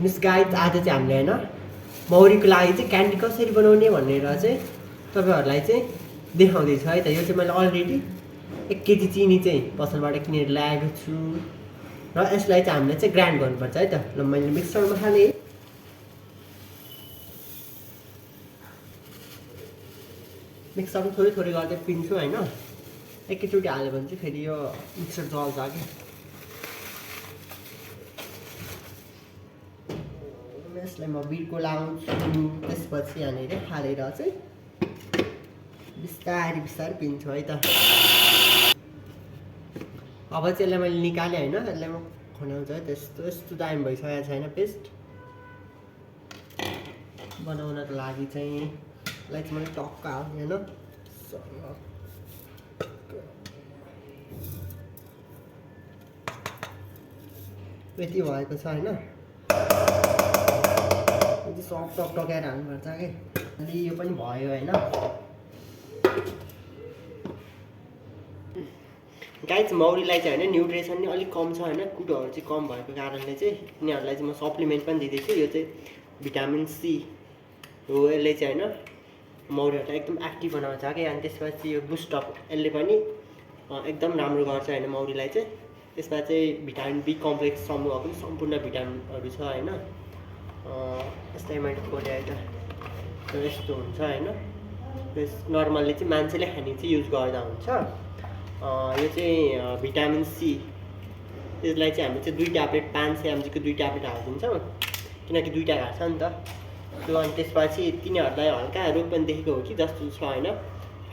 Miss guide आज चाहिँ हामीले होइन मौरीको लागि चाहिँ क्यान्डी कसरी बनाउने भनेर चाहिँ तपाईँहरूलाई चाहिँ देखाउँदैछु है त। यो चाहिँ मैले अलरेडी 1 केजी चिनी चाहिँ पसलबाट किनेर ल्याएको छु र यसलाई चाहिँ हामीले चाहिँ ग्राइन्ड गर्नुपर्छ है त। ल मैले मिक्सरमा हालेँ। मिक्सरमा थोरै थोरै गर्दै पिन्छु होइन। एकैचोटि हाल्यो भने चाहिँ फेरि यो मिक्सर जल्छ कि। यसलाई म बिर्को लाउँछु, त्यसपछि यहाँनिर हालेर चाहिँ बिस्तारै बिस्तारै पिन्छु है त। अब चाहिँ यसलाई मैले निकालेँ होइन, यसलाई म खनाउँछु है। यस्तो दामी भइसकेको छैन पेस्ट बनाउनको लागि चाहिँ। यसलाई चाहिँ मैले टक्क हाल्ने होइन, यति भएको छ होइन। सब टक्याएर हाल्नुपर्छ कि। अनि यो पनि भयो होइन। गाइज मौरीलाई चाहिँ होइन न्युट्रिसन नि अलिक कम छ होइन, कुरोहरू चाहिँ कम भएको कारणले चाहिँ यिनीहरूलाई चाहिँ म सप्लिमेन्ट पनि दिँदैछु। यो चाहिँ भिटामिन सी हो। यसले चाहिँ होइन मौरीहरूलाई एकदम एक्टिभ बनाउँछ कि। अनि त्यसपछि यो बुस्टअप यसले पनि एकदम राम्रो गर्छ होइन मौरीलाई चाहिँ। त्यसमा चाहिँ भिटामिन बी कम्प्लेक्स समूहको पनि सम्पूर्ण भिटामिनहरू छ होइन। यस्तै मैले खोलेँ है त। यस्तो हुन्छ होइन। त्यस नर्मल्ली चाहिँ मान्छेले खाने चाहिँ युज गर्दा हुन्छ। यो चाहिँ भिटामिन सी, यसलाई चाहिँ हामीले चाहिँ 2 ट्याब्लेट 500 mg को 2 ट्याब्लेट हालिदिन्छौँ किनकि 2टा घाँस छ नि त त्यो। अनि त्यसपछि तिनीहरूलाई हल्का रोग पनि देखेको हो कि जस्तो छ होइन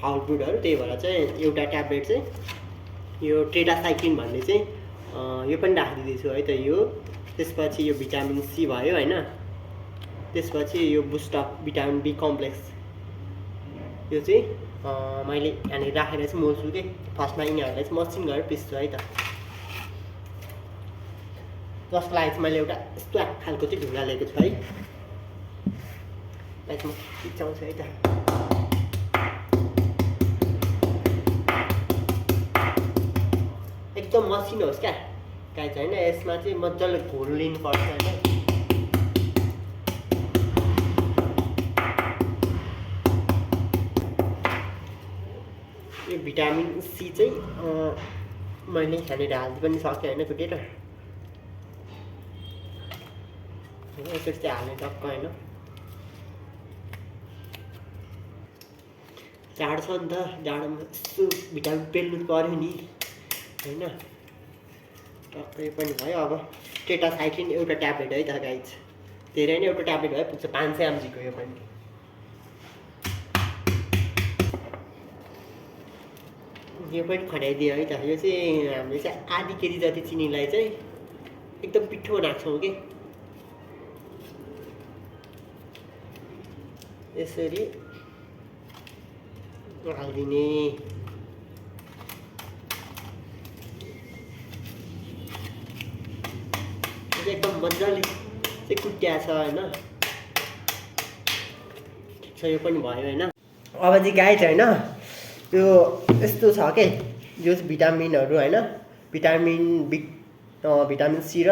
हाउलवुडहरू, त्यही भएर चाहिँ एउटा ट्याब्लेट चाहिँ यो टेट्रासाइक्लिन भन्ने चाहिँ यो पनि राखिदिँदैछु है त यो। त्यसपछि यो भिटामिन सी भयो होइन। त्यसपछि यो बुस्टअप भिटामिन बी कम्प्लेक्स यो चाहिँ मैले यहाँनिर राखेर चाहिँ मोल्छु कि। फर्स्टमा यिनीहरूलाई चाहिँ मसिन गरेर पिस्छु है त। जसको लागि चाहिँ मैले एउटा यस्तो खालको चाहिँ ढुङ्गा लिएको छु है। यसलाई चाहिँ म पिचाउँछु है त। एकदम मसिनो होस् क्या गाइज होइन। यसमा चाहिँ मजाले घोल लिनुपर्छ होइन। यो भिटामिन सी चाहिँ मैले यहाँनिर हाल्नु पनि सकेँ होइन कुटेर। यसरी चाहिँ हाल्ने टक्क होइन। जाडो छ नि त, जाडोमा यस्तो भिटामिन पेल्नु पऱ्यो नि होइन। टक्कै पनि भयो। अब टेट्रासाइक्लिन एउटा ट्याब्लेट है त गाइज, धेरै नै एउटा ट्याब्लेट भयो पुग्छ 500 mg को। यो पनि खनाइदियो है त। यो चाहिँ हामीले चाहिँ आधी केजी जति चिनीलाई चाहिँ एकदम पिठो राख्छौँ कि। यसरी हालिदिने। एकदम मजाले चाहिँ कुट्या छ होइन। ठिक छ, यो पनि भयो होइन। अब चाहिँ गाइज होइन यो यस्तो छ कि यो भिटामिनहरू होइन, भिटामिन सी र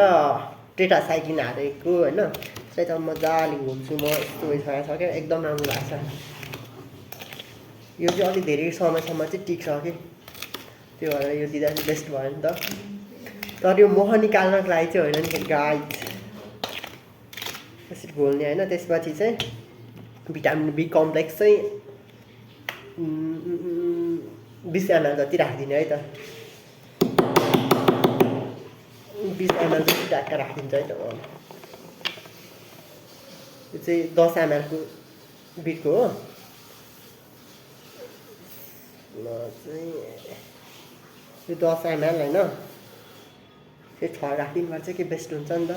टेट्रासाइक्लिन हालेको होइन। त्यसलाई त मजाले घुम्छु म। यस्तो भइसकेको छ क्या, एकदम राम्रो लाग्छ। यो चाहिँ अलिक धेरै समयसम्म चाहिँ टिक्छ कि, त्यो भएर यो दिँदा चाहिँ बेस्ट भयो नि त। तर यो मह निकाल्नको लागि चाहिँ होइन नि गाइज, यसरी घोल्ने होइन। त्यसपछि चाहिँ भिटामिन बी कम्प्लेक्स चाहिँ 20 ml जति राखिदिने है त। 20 ml जति ढाक्क राखिदिन्छ है त। यो चाहिँ 10 ml को बिटको हो। ल चाहिँ यो 10 ml होइन, त्यो 6 राखिदिनुपर्छ कि बेस्ट हुन्छ नि त।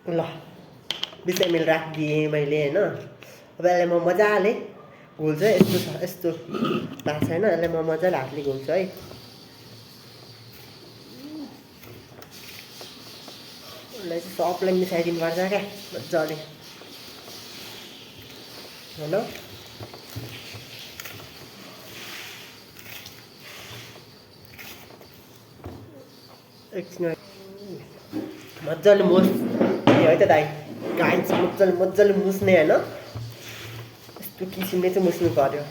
ल 20 ml राखिदिएँ मैले होइन। अब यसलाई म मजाले घोल्छु है। यस्तो छ, यस्तो लाग्छ होइन। यसलाई म मजाले हातले घोल्छु है। यसलाई चाहिँ सबलाई मिसाइदिनुपर्छ क्या मजाले होइन। एकछिन मजाले मुस् है त दाइ गाइस मजाले मुस्ने होइन यस्तो किसिमले चाहिँ मुस्नु पर्यो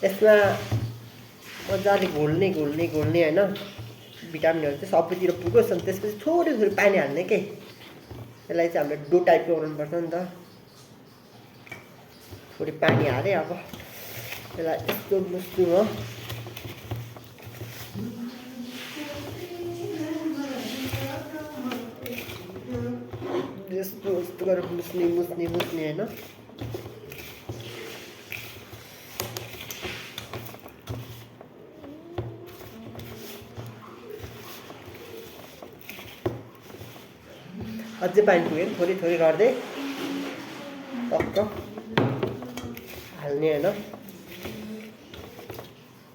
यसमा मजाले घोल्ने होइन भिटामिनहरू चाहिँ सबैतिर पुगोस् अनि त्यसपछि थोरै पानी हाल्ने के यसलाई चाहिँ हामीले डो टाइपको बनाउनुपर्छ नि त थोरै पानी हालेँ अब यसलाई यस्तो मुस्छु म यस्तो गरेर मुस्ने होइन अझै पानी पुग्यो थोरै गर्दै टक्क हाल्ने होइन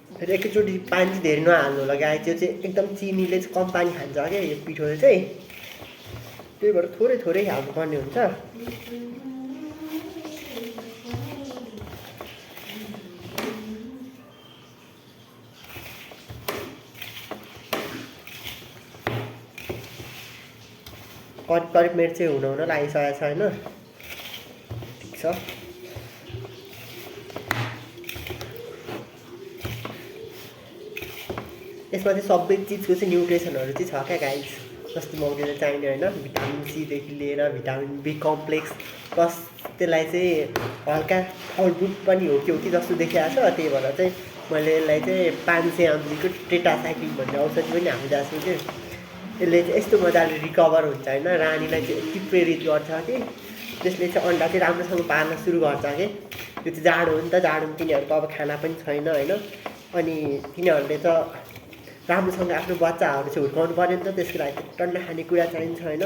फेरि एकैचोटि पानी चाहिँ धेरै नहाल्नु होला गाई त्यो चाहिँ एकदम चिनीले चाहिँ कम पानी खान्छ क्या यो पिठोले चाहिँ त्यही भएर थोरै हाल्नुपर्ने हुन्छ करिब मेरो चाहिँ हुन लागिसकेको छ होइन ठिक छ यसमा चाहिँ सबै चिजको चाहिँ न्युट्रिसनहरू चाहिँ छ क्या गाइस जस्तो मौरीलाई चाहिने होइन भिटामिन सीदेखि लिएर भिटामिन बी कम्प्लेक्स प्लस त्यसलाई चाहिँ हल्का फलफ्रुट पनि हो कि जस्तो देखिरहेको छ त्यही भएर चाहिँ मैले यसलाई चाहिँ 500 mg टेट्रासाइक्लिन भन्ने औषधि पनि हालिदिएको छु कि यसले चाहिँ यस्तो मजाले रिकभर हुन्छ होइन रानीलाई चाहिँ यति प्रेरित गर्छ कि त्यसले चाहिँ अन्डा चाहिँ राम्रोसँग पार्न सुरु गर्छ कि त्यो चाहिँ जाडो हो नि त जाडोमा तिनीहरूको अब खाना पनि छैन होइन अनि तिनीहरूले त राम्रोसँग आफ्नो बच्चाहरू चाहिँ हुर्काउनु पऱ्यो नि त त्यसको लागि टन्ना खाने कुरा चाहिन्छ होइन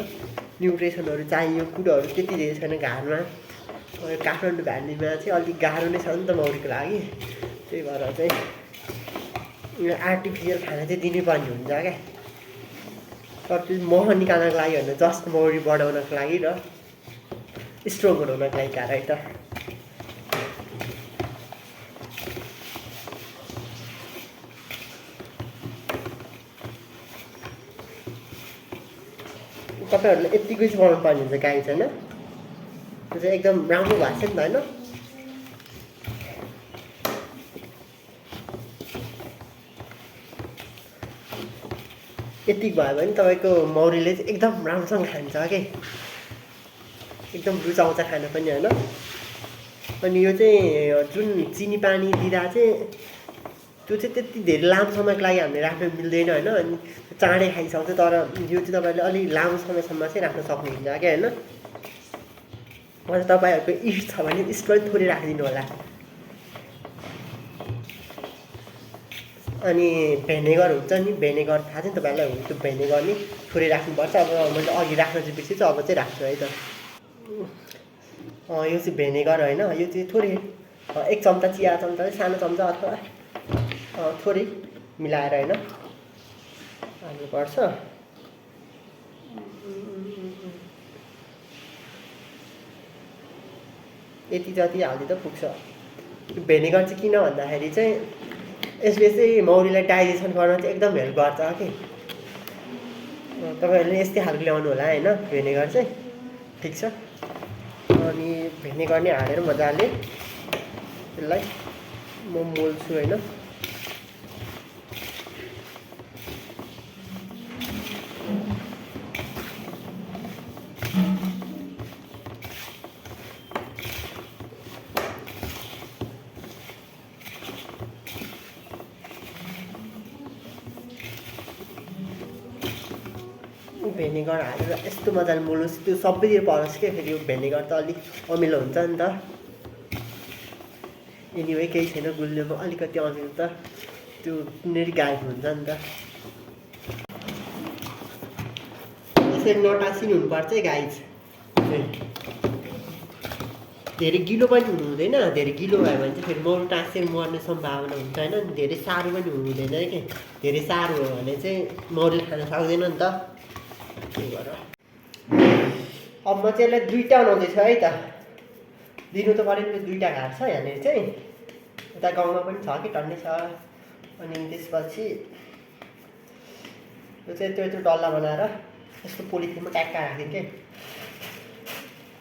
न्युट्रिसनहरू चाहियो कुरोहरू त्यति धेरै छैन घरमा काठमाडौँ भ्यालीमा चाहिँ अलिक गाह्रो नै छ नि त मौरीको लागि त्यही भएर चाहिँ आर्टिफिसियल खाना चाहिँ दिनुपर्ने हुन्छ क्या तर त्यो मह निकाल्नको लागि होइन जस्ट मौरी बढाउनको लागि र स्ट्रङ बनाउनको लागि है त तपाईँहरूले यतिकै चाहिँ बनाउनु पर्ने हुन्छ गाई छैन त्यो चाहिँ एकदम राम्रो भएको छ नि त होइन यति भयो भने तपाईँको मौरीले चाहिँ एकदम राम्रोसँग खान्छ कि एकदम रुचाउँछ खान पनि होइन अनि यो चाहिँ जुन चिनी पानी दिँदा चाहिँ त्यो चाहिँ त्यति धेरै लामो समयको लागि हामीले राख्न मिल्दैन होइन अनि चाँडै खाइसक्छ तर यो चाहिँ तपाईँले अलिक लामो समयसम्म चाहिँ राख्न सक्नुहुन्छ क्या होइन अझ तपाईँहरूको इस्ट छ भने इस्ट पनि थोरै राखिदिनु होला अनि भेनेगर हुन्छ नि भेनेगर थाहा छ नि तपाईँहरूलाई हो त्यो भेनेगर नि थोरै राख्नुपर्छ अब मैले अघि राख्न चाहिँ बिर्सेछु अब चाहिँ राख्छु है त यो चाहिँ भेनेगर होइन यो चाहिँ थोरै 1 चम्चा चिया चम्चा सानो चम्चा अथवा थोरै मिलाएर होइन हाल्नुपर्छ यति जति हालिदिँदा पुग्छ भेनेगर चाहिँ किन भन्दाखेरि चाहिँ यसले चाहिँ मौरीलाई डाइजेसन गर्न चाहिँ एकदम हेल्प गर्छ कि तपाईँहरूले यस्तै खालको ल्याउनु होला होइन भेनेगर चाहिँ ठिक छ अनि भेनेगर नै हालेर मजाले त्यसलाई म मोल्छु होइन भेनेगर हालेर यस्तो मजाले मोल्नुहोस् त्यो सबैतिर परोस् क्या फेरि यो भेनेगर त अलिक अमिलो हुन्छ नि त एनिवे केही छैन गुलियोमा अलिकति अमिलो त त्यो नेरी गायब हुन्छ नि त यसरी नटासिनु हुनुपर्छ है गाइज धेरै गिलो पनि हुनु हुँदैन धेरै गिलो भयो भने चाहिँ फेरि मौरी टाँसेर मर्ने सम्भावना हुन्छ होइन धेरै साह्रो पनि हुनु हुँदैन कि धेरै साह्रो हो भने चाहिँ मौरीले खान सक्दैन नि त त्यही भएर अब म चाहिँ यसलाई 2टा बनाउँदैछु है त दिनु त पऱ्यो नि 2टा घाट छ यहाँनिर चाहिँ यता गाउँमा पनि छ कि टन्नै छ अनि त्यसपछि यो चाहिँ त्यो डल्ला बनाएर यस्तो पोलिथिनमा ट्याक्क राखिदिउँ कि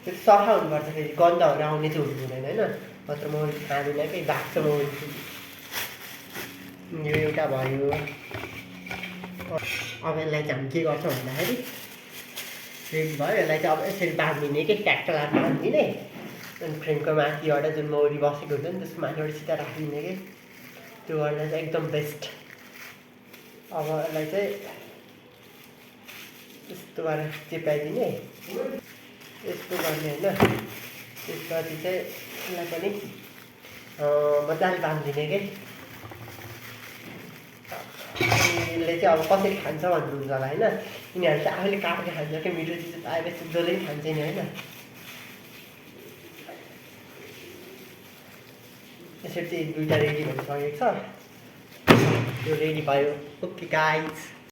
त्यो सफा हुनुपर्छ, फेरि गन्धहरू आउने चाहिँ हुनु हुँदैन होइन, नत्र म खाँदिनँ कि भाग्छ म। यो एउटा भयो। अब यसलाई चाहिँ हामी के गर्छौँ भन्दाखेरि रेडी भयो, यसलाई चाहिँ अब यसरी बाँधिदिने कि ट्याक्क लाएर बाँधिदिने, अनि फ्रेमको माथिबाट जुन मौरी बसेको हुन्छ नि त्यसको माथिबाट सिधा राखिदिने कि त्यो गर्दा चाहिँ एकदम बेस्ट। अब यसलाई चाहिँ यस्तो गरेर चेपाइदिने, यस्तो गर्ने होइन, त्यसपछि चाहिँ यसलाई पनि मजाले बाँधिदिने कि। यसले चाहिँ अब कसरी खान्छ भन्नुहुन्छ होला होइन, यिनीहरू चाहिँ आफैले काटेर खान्छ क्या, मिठो चिज त आएपछि जसले पनि खान्छ नि होइन। यसरी चाहिँ 2टा रेडी भइसकेको छ, त्यो रेडी भयो। Okay guys.